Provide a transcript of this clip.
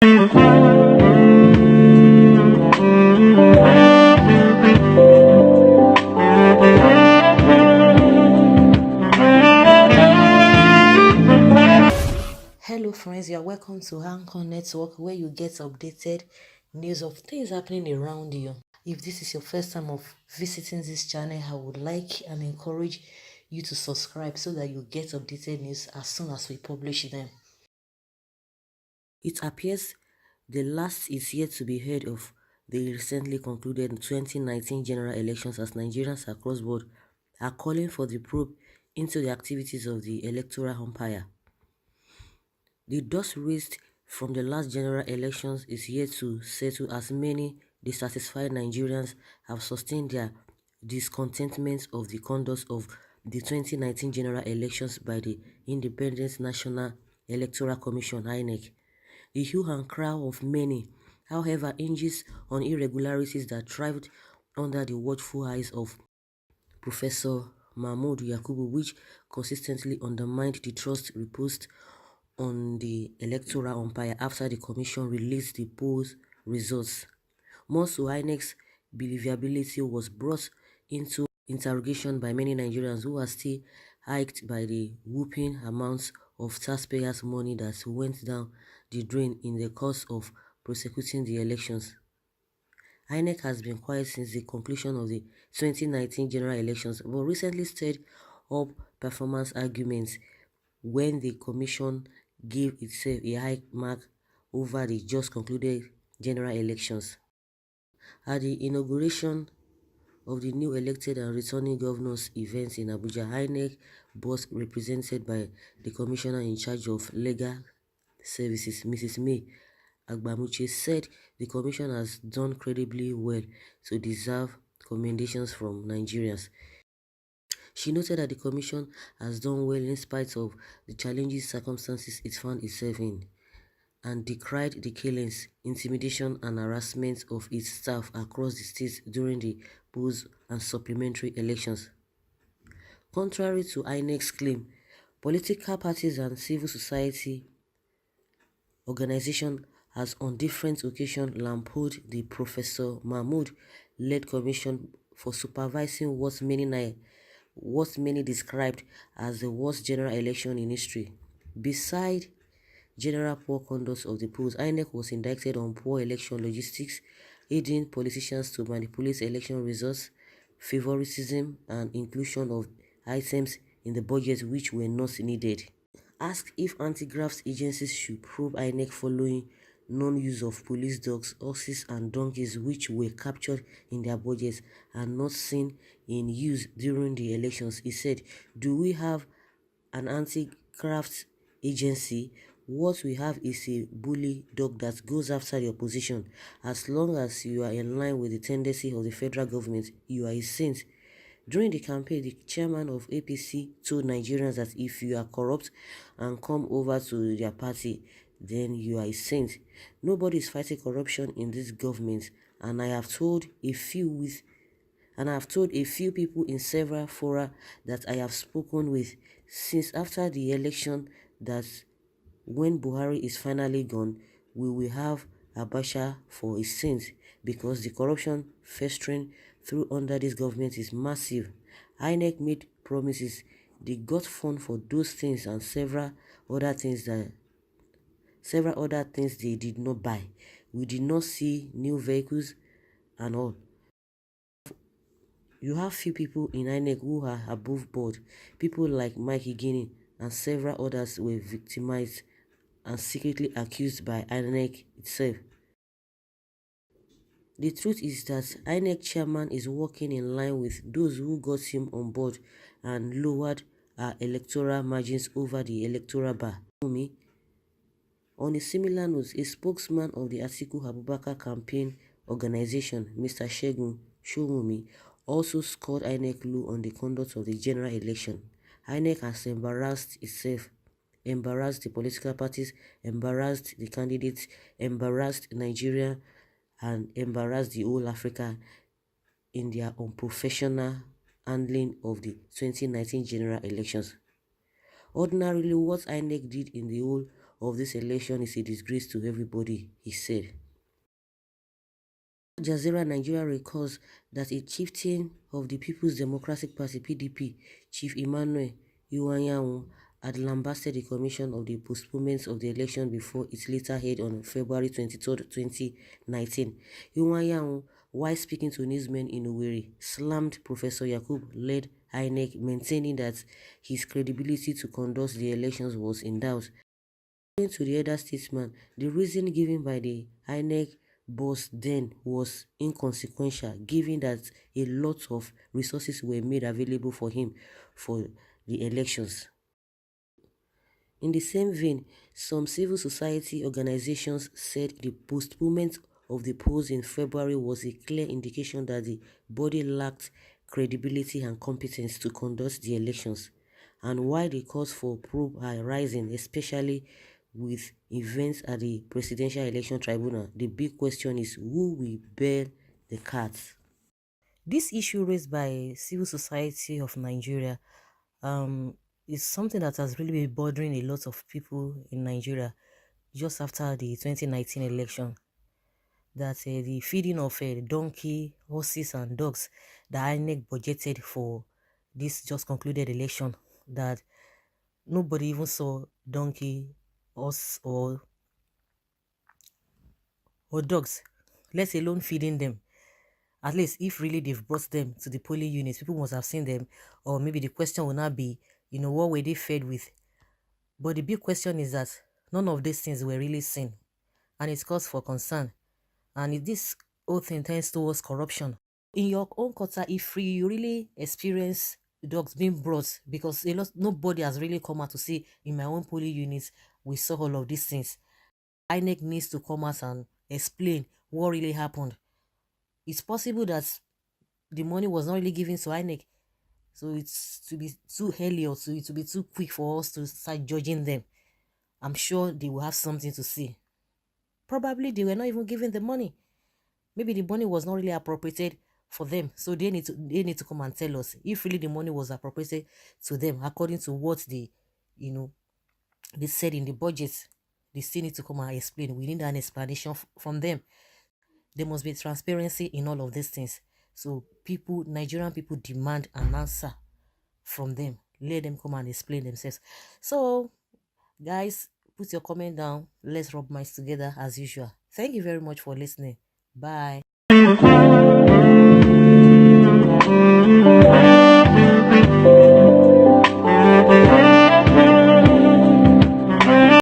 Hello, friends. You are welcome to Anchor Network, where you get updated news of things happening around you. If this is your first time of visiting this channel, I would like and encourage you to subscribe so that you get updated news as soon as we publish them. It appears the last is yet to be heard of the recently concluded 2019 general elections, as Nigerians across board are calling for the probe into the activities of the electoral umpire. The dust raised from the last general elections is yet to settle, as many dissatisfied Nigerians have sustained their discontentment of the conduct of the 2019 general elections by the Independent National Electoral Commission (Inec). The hue and cry of many, however, hinges on irregularities that thrived under the watchful eyes of Professor Mahmood Yakubu, which consistently undermined the trust reposed on the electoral umpire after the commission released the polls results. More so, INEC's believability was brought into interrogation by many Nigerians who are still hiked by the whooping amounts of taxpayers' money that went down the drain in the course of prosecuting the elections. INEC has been quiet since the conclusion of the 2019 general elections, but recently stirred up performance arguments when the commission gave itself a high mark over the just concluded general elections. At the inauguration of the new elected and returning governors event in Abuja, INEC board represented by the commissioner in charge of legal services, Mrs. May Agbamuche, said the commission has done credibly well to deserve commendations from Nigerians. She noted that the commission has done well in spite of the challenging circumstances it found itself in, and decried the killings, intimidation and harassment of its staff across the state during the polls and supplementary elections. Contrary to INEC's claim, political parties and civil society organizations has on different occasions lampooned the Professor Mahmood-led commission for supervising what many described as the worst general election in history. Beside general poor conduct of the polls, INEC was indicted on poor election logistics, aiding politicians to manipulate election results, favoritism, and inclusion of items in the budget which were not needed. Asked if anti-graft agencies should probe INEC following non-use of police dogs, horses and donkeys which were captured in their budgets and not seen in use during the elections, he said, "Do we have an anti-graft agency? What we have is a bully dog that goes after the opposition. As long as you are in line with the tendency of the federal government, you are a saint." During the campaign, the chairman of APC told Nigerians that if you are corrupt and come over to their party, then you are a saint. Nobody is fighting corruption in this government, and I have told a few people in several fora that I have spoken with since after the election that when Buhari is finally gone, we will have Abacha for a saint, because the corruption festering through under this government is massive. INEC made promises, they got fund for those things and other things several other things they did not buy. We did not see new vehicles and all. You have few people in INEC who are above board. People like Mike Igini and several others were victimized and secretly accused by INEC itself. The truth is that INEC chairman is working in line with those who got him on board and lowered our electoral margins over the electoral bar. On a similar note, a spokesman of the Atiku Abubakar campaign organization, Mr. Segun Showunmi, also scored INEC low on the conduct of the general election. INEC has embarrassed itself, embarrassed the political parties, embarrassed the candidates, embarrassed Nigeria, and embarrassed the whole Africa in their unprofessional handling of the 2019 general elections. Ordinarily, what INEC did in the whole of this election is a disgrace to everybody, he said. Al Jazeera Nigeria recalls that a chieftain of the People's Democratic Party (PDP), Chief Emmanuel Iwuanyanwu, had lambasted the commission of the postponement of the election before it later held on February 23, 2019. Iwuanyanwu, while speaking to newsmen in Owerri, slammed Professor Yakub-led Inec, maintaining that his credibility to conduct the elections was in doubt. According to the elder statesman, the reason given by the Inec boss then was inconsequential, given that a lot of resources were made available for him for the elections. In the same vein, some civil society organizations said the postponement of the polls in February was a clear indication that the body lacked credibility and competence to conduct the elections. And while the calls for probe are rising, especially with events at the Presidential Election Tribunal, the big question is who will bear the cards. This issue raised by civil society of Nigeria is something that has really been bothering a lot of people in Nigeria just after the 2019 election. That the feeding of donkey, horses and dogs that INEC budgeted for this just concluded election, that nobody even saw donkey, horse or dogs, let alone feeding them. At least if really they've brought them to the polling units, people must have seen them. Or maybe the question will not be, what were they fed with? But the big question is that none of these things were really seen. And it's cause for concern. And if this whole thing tends towards corruption, in your own quarter, if you really experience dogs being brought, because nobody has really come out to say, in my own polling units, we saw all of these things. INEC needs to come out and explain what really happened. It's possible that the money was not really given to INEC, so it's to be too early or it will be too quick for us to start judging them. I'm sure they will have something to say. Probably they were not even given the money. Maybe the money was not really appropriated for them, so they need to come and tell us if really the money was appropriated to them according to what they said in the budget. They still need to come and explain. We need an explanation from them. There must be transparency in all of these things. So Nigerian people demand an answer from them. Let them come and explain themselves. So, guys, put your comment down. Let's rub minds together as usual. Thank you very much for listening. Bye.